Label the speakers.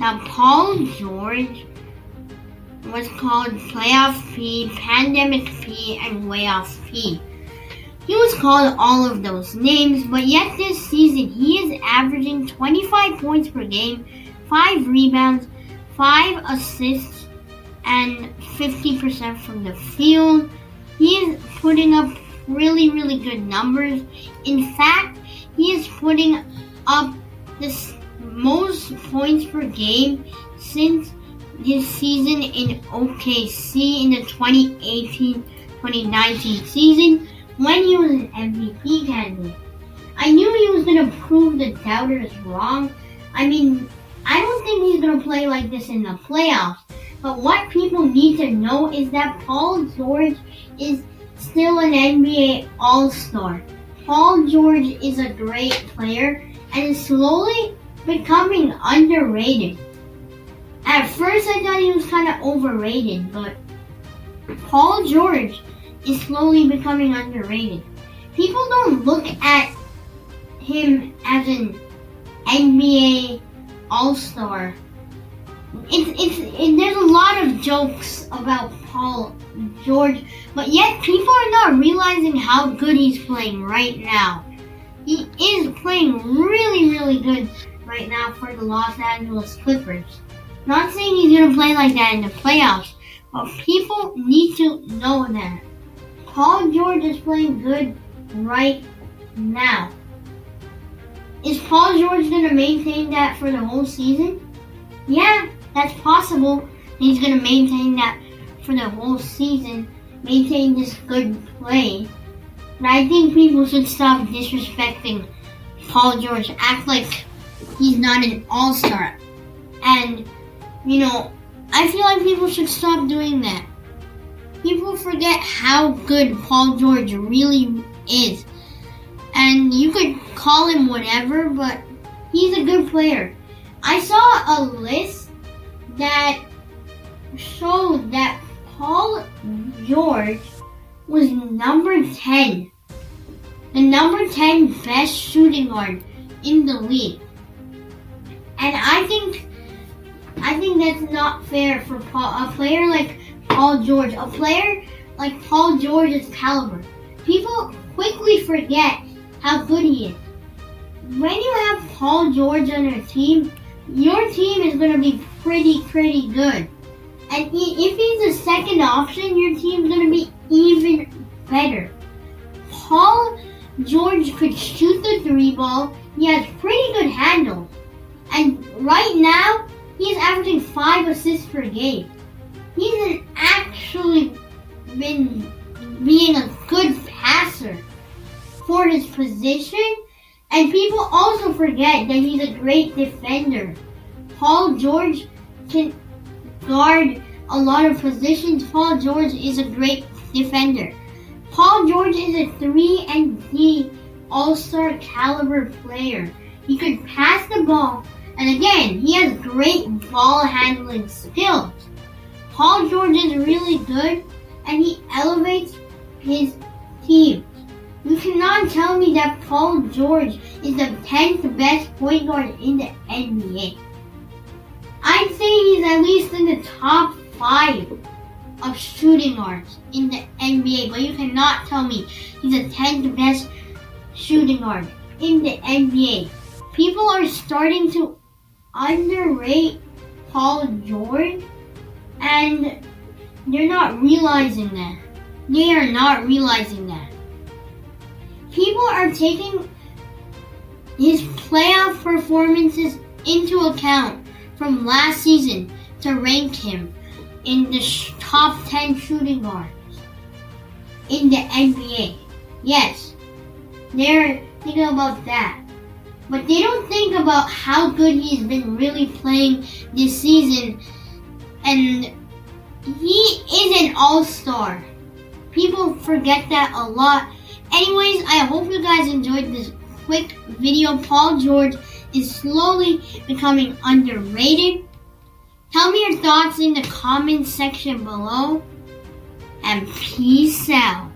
Speaker 1: Now, Paul George was called Playoff P, Pandemic P, and Way Off P. He was called all of those names, but yet this season he is averaging 25 points per game, 5 rebounds, 5 assists, and 50% from the field. He is putting up really good numbers. In fact, he is putting up the most points per game since his season in OKC in the 2018-2019 season when he was an MVP candidate. I knew he was going to prove the doubters wrong. I mean, I don't think he's going to play like this in the playoffs. But what people need to know is that Paul George is still an NBA All-Star. Paul George is a great player and is slowly becoming underrated. At first I thought he was kind of overrated, but Paul George is slowly becoming underrated. People don't look at him as an NBA All-Star. There's a lot of jokes about Paul George, but yet people are not realizing how good he's playing right now. He is playing really good right now for the Los Angeles Clippers. Not saying he's going to play like that in the playoffs, but people need to know that Paul George is playing good right now. Is Paul George going to maintain that for the whole season? Yeah, that's possible. He's going to maintain that for the whole season, maintain this good play. But I think people should stop disrespecting Paul George, act like he's not an all-star. And, I feel like people should stop doing that. People forget how good Paul George really is. And you could call him whatever, but he's a good player. I saw a list that showed that Paul George was number 10. The number 10 best shooting guard in the league. And I think that's not fair for a player like Paul George. A player like Paul George's caliber. People quickly forget how good he is. When you have Paul George on your team is going to be pretty good. And if he's a second option, your team's going to be even better. Paul George could shoot the 3 ball. He has pretty good handles. And right now, he's averaging 5 assists per game. He's actually been being a good passer for his position. And people also forget that he's a great defender. Paul George can guard a lot of positions. Paul George is a great defender. Paul George is a 3-and-D all-star caliber player. He could pass the ball, and again, he has great ball handling skills. Paul George is really good, and he elevates his team. You cannot tell me that Paul George is the 10th best point guard in the NBA. I'd say he's at least in the top 5 of shooting guards in the NBA, but you cannot tell me he's the 10th best shooting guard in the NBA. People are starting to underrate Paul George, and they're not realizing that. They are not realizing that. People are taking his playoff performances into account from last season to rank him in the top 10 shooting guards in the NBA. Yes, they're thinking about that. But they don't think about how good he's been really playing this season. And he is an all-star. People forget that a lot. Anyways, I hope you guys enjoyed this quick video. Paul George is slowly becoming underrated. Tell me your thoughts in the comments section below. And peace out.